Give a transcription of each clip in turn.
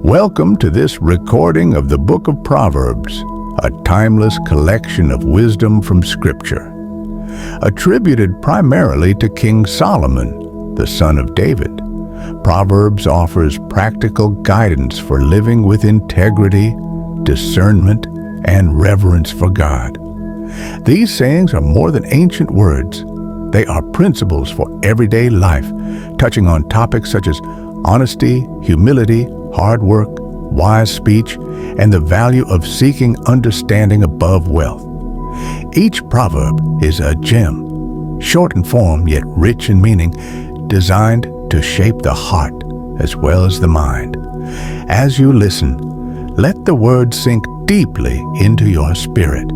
Welcome to this recording of the book of Proverbs, a timeless collection of wisdom from Scripture. Attributed primarily to King Solomon, the son of David, Proverbs offers practical guidance for living with integrity, discernment, and reverence for God. These sayings are more than ancient words. They are principles for everyday life, touching on topics such as honesty, humility, hard work, wise speech, and the value of seeking understanding above wealth. Each proverb is a gem, short in form yet rich in meaning, designed to shape the heart as well as the mind. As you listen, let the words sink deeply into your spirit.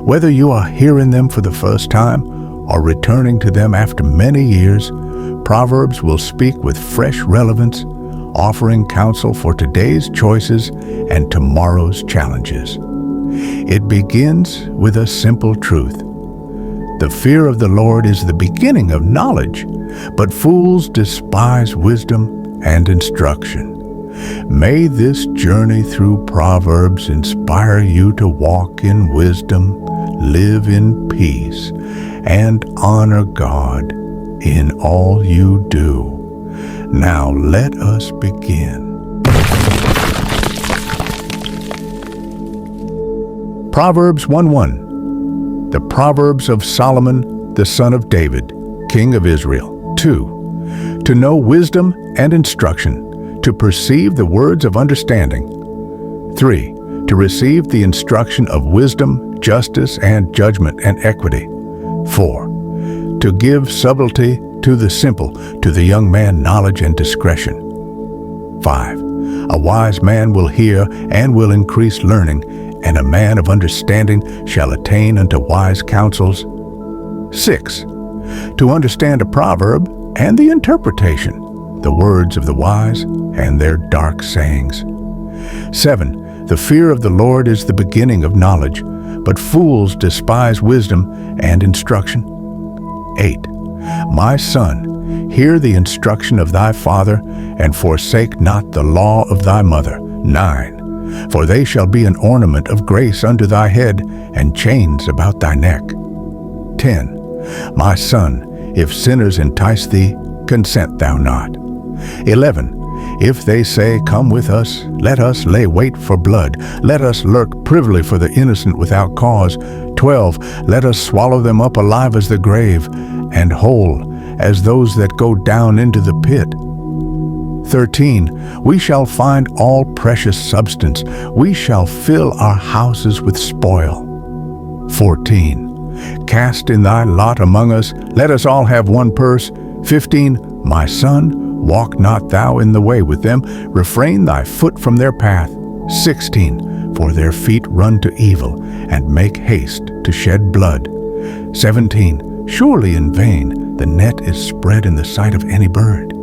Whether you are hearing them for the first time or returning to them after many years, Proverbs will speak with fresh relevance, offering counsel for today's choices and tomorrow's challenges. It begins with a simple truth. The fear of the Lord is the beginning of knowledge, but fools despise wisdom and instruction. May this journey through Proverbs inspire you to walk in wisdom, live in peace, and honor God in all you do. Now let us begin. Proverbs 1:1. The Proverbs of Solomon, the son of David, king of Israel. 2. To know wisdom and instruction, to perceive the words of understanding. 3. To receive the instruction of wisdom, justice, and judgment and equity. 4. To give subtlety to the simple, to the young man knowledge and discretion. 5. A wise man will hear and will increase learning, and a man of understanding shall attain unto wise counsels. 6. To understand a proverb and the interpretation, the words of the wise and their dark sayings. 7. The fear of the Lord is the beginning of knowledge, but fools despise wisdom and instruction. 8. My son, hear the instruction of thy father, and forsake not the law of thy mother. 9. For they shall be an ornament of grace unto thy head, and chains about thy neck. 10. My son, if sinners entice thee, consent thou not. 11. If they say, Come with us, let us lay wait for blood. Let us lurk privily for the innocent without cause. 12. Let us swallow them up alive as the grave, and whole as those that go down into the pit. 13. We shall find all precious substance. We shall fill our houses with spoil. 14. Cast in thy lot among us. Let us all have one purse. 15. My son, walk not thou in the way with them. Refrain thy foot from their path. 16. For their feet run to evil, and make haste to shed blood. 17. Surely in vain the net is spread in the sight of any bird.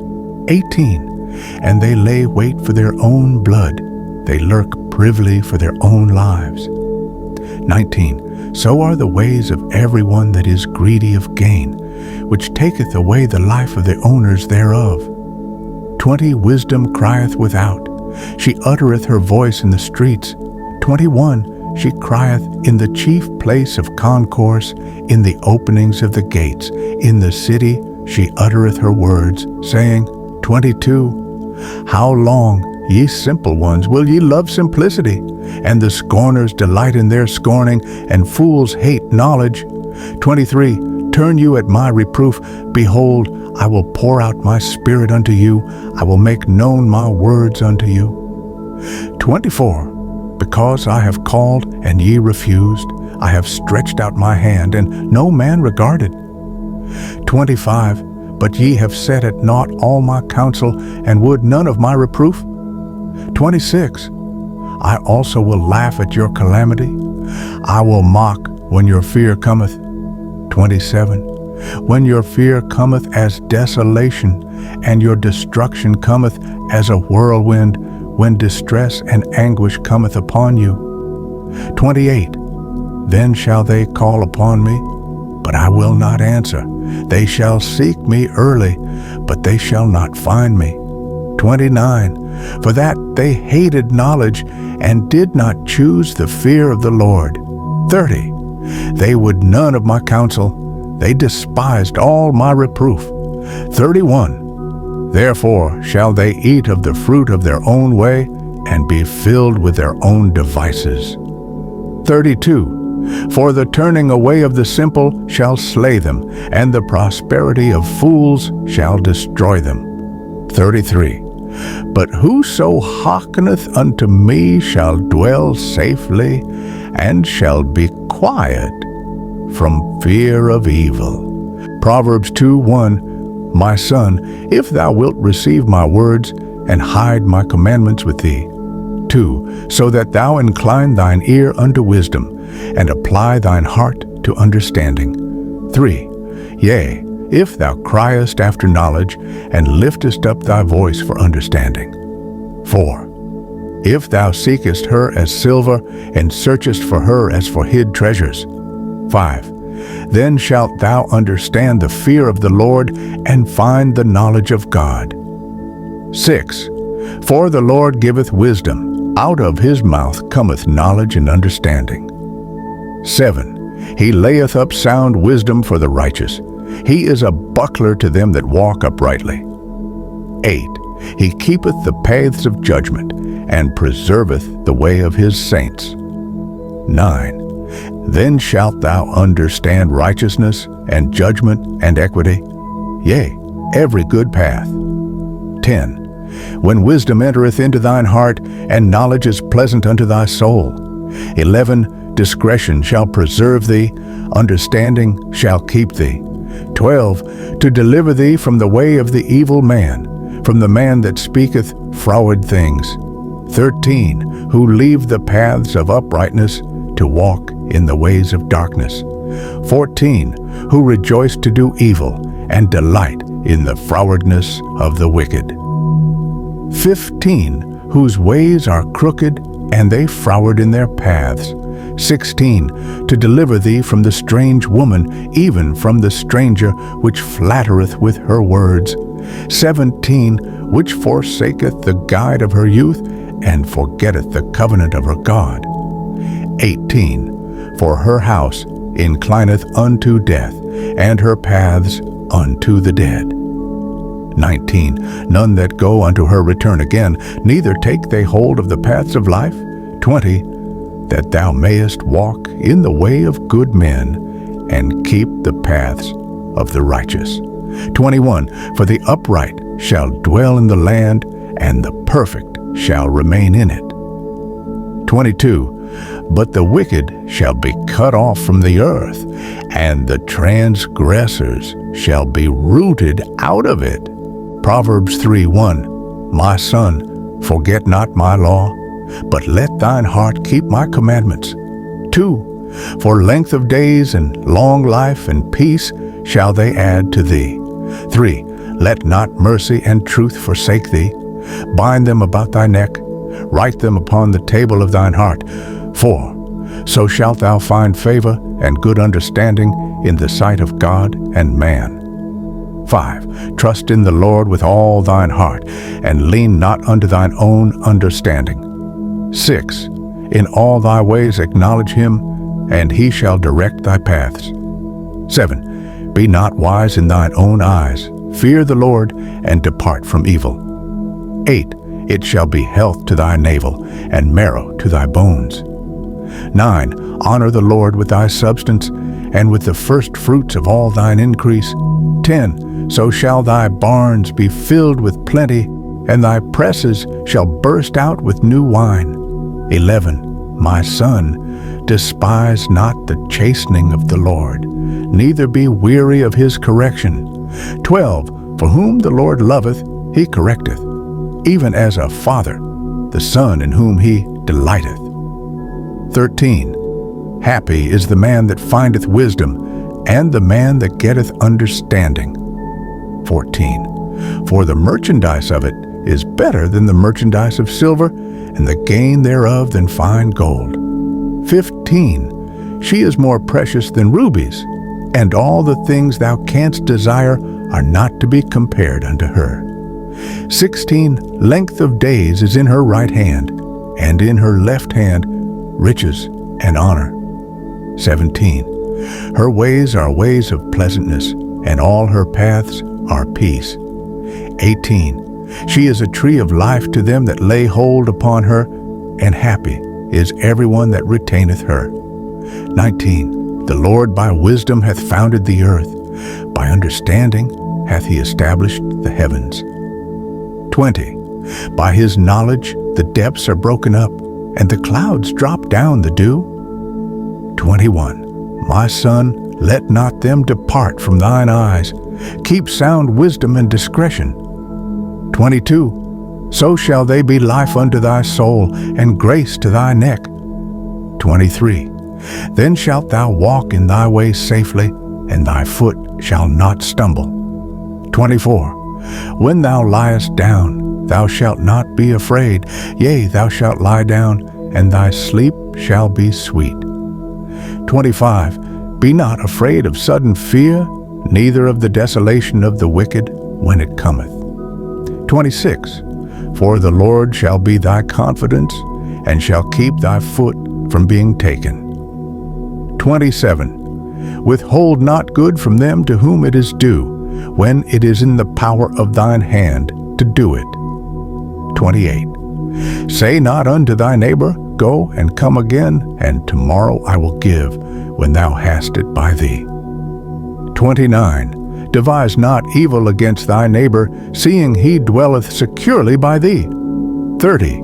18. And they lay wait for their own blood. They lurk privily for their own lives. 19. So are the ways of everyone that is greedy of gain, which taketh away the life of the owners thereof. 20. Wisdom crieth without. She uttereth her voice in the streets. 21. She crieth in the chief place of concourse, in the openings of the gates. In the city she uttereth her words, saying, 22. How long, ye simple ones, will ye love simplicity? And the scorners delight in their scorning, and fools hate knowledge. 23. Turn you at my reproof. Behold, I will pour out my spirit unto you. I will make known my words unto you. 24. Because I have called, and ye refused. I have stretched out my hand, and no man regarded. 25. But ye have set at naught all my counsel, and would none of my reproof. 26. I also will laugh at your calamity. I will mock when your fear cometh. 27. When your fear cometh as desolation, and your destruction cometh as a whirlwind, when distress and anguish cometh upon you. 28. Then shall they call upon me, but I will not answer. They shall seek me early, but they shall not find me. 29. For that they hated knowledge and did not choose the fear of the Lord. 30. They would none of my counsel. They despised all my reproof. 31. Therefore shall they eat of the fruit of their own way and be filled with their own devices. 32. For the turning away of the simple shall slay them, and the prosperity of fools shall destroy them. 33. But whoso hearkeneth unto me shall dwell safely, and shall be quiet from fear of evil. Proverbs 2:1. My son, if thou wilt receive my words, and hide my commandments with thee. 2. So that thou incline thine ear unto wisdom, and apply thine heart to understanding. 3. Yea, if thou criest after knowledge, and liftest up thy voice for understanding. 4. If thou seekest her as silver, and searchest for her as for hid treasures. 5. Then shalt thou understand the fear of the Lord, and find the knowledge of God. 6. For the Lord giveth wisdom, out of his mouth cometh knowledge and understanding. 7. He layeth up sound wisdom for the righteous. He is a buckler to them that walk uprightly. 8. He keepeth the paths of judgment, and preserveth the way of his saints. 9. Then shalt thou understand righteousness, and judgment, and equity, yea, every good path. 10. When wisdom entereth into thine heart, and knowledge is pleasant unto thy soul. 11. Discretion shall preserve thee, understanding shall keep thee. 12. To deliver thee from the way of the evil man, from the man that speaketh froward things. 13. Who leave the paths of uprightness, to walk in the ways of darkness. 14. Who rejoice to do evil, and delight in the frowardness of the wicked. 15. Whose ways are crooked, and they froward in their paths. 16. To deliver thee from the strange woman, even from the stranger which flattereth with her words. 17. Which forsaketh the guide of her youth, and forgetteth the covenant of her God. 18. For her house inclineth unto death, and her paths unto the dead. 19. None that go unto her return again, neither take they hold of the paths of life. 20. That thou mayest walk in the way of good men, and keep the paths of the righteous. 21. For the upright shall dwell in the land, and the perfect shall remain in it. 22. But the wicked shall be cut off from the earth, and the transgressors shall be rooted out of it. Proverbs 3:1. My son, forget not my law, but let thine heart keep my commandments. 2. For length of days and long life and peace shall they add to thee. 3. Let not mercy and truth forsake thee. Bind them about thy neck, write them upon the table of thine heart. 4. So shalt thou find favor and good understanding in the sight of God and man. 5. Trust in the Lord with all thine heart, and lean not unto thine own understanding. 6. In all thy ways acknowledge him, and he shall direct thy paths. 7. Be not wise in thine own eyes. Fear the Lord, and depart from evil. 8. It shall be health to thy navel, and marrow to thy bones. 9. Honor the Lord with thy substance, and with the first fruits of all thine increase. 10. So shall thy barns be filled with plenty, and thy presses shall burst out with new wine. 11. My son, despise not the chastening of the Lord, neither be weary of his correction. 12. For whom the Lord loveth, he correcteth, even as a father, the son in whom he delighteth. 13. Happy is the man that findeth wisdom, and the man that getteth understanding. 14. For the merchandise of it is better than the merchandise of silver, and the gain thereof than fine gold. 15. She is more precious than rubies, and all the things thou canst desire are not to be compared unto her. 16, length of days is in her right hand, and in her left hand riches and honor. 17, her ways are ways of pleasantness, and all her paths are peace. 18, she is a tree of life to them that lay hold upon her, and happy is everyone that retaineth her. 19, the Lord by wisdom hath founded the earth, by understanding hath he established the heavens. 20, by his knowledge the depths are broken up, and the clouds drop down the dew. 21, my son, let not them depart from thine eyes. Keep sound wisdom and discretion. 22, so shall they be life unto thy soul, and grace to thy neck. 23, then shalt thou walk in thy way safely, and thy foot shall not stumble. 24, when thou liest down, thou shalt not be afraid. Yea, thou shalt lie down, and thy sleep shall be sweet. 25, be not afraid of sudden fear, neither of the desolation of the wicked when it cometh. 26, for the Lord shall be thy confidence, and shall keep thy foot from being taken. 27, withhold not good from them to whom it is due, when it is in the power of thine hand to do it. 28, say not unto thy neighbor, go and come again, and tomorrow I will give, when thou hast it by thee. 29, devise not evil against thy neighbor, seeing he dwelleth securely by thee. 30,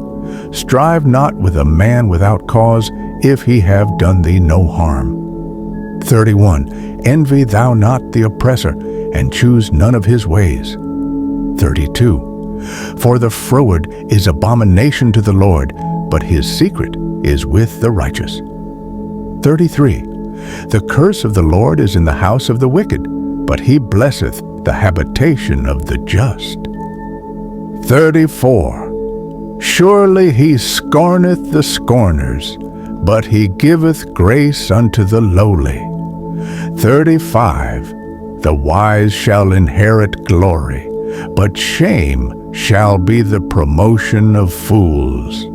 strive not with a man without cause, if he have done thee no harm. 31, envy thou not the oppressor, and choose none of his ways. 32, for the froward is abomination to the Lord, but his secret is with the righteous. 33, the curse of the Lord is in the house of the wicked, but he blesseth the habitation of the just. 34, surely he scorneth the scorners, but he giveth grace unto the lowly. 35, the wise shall inherit glory, but shame shall be the promotion of fools.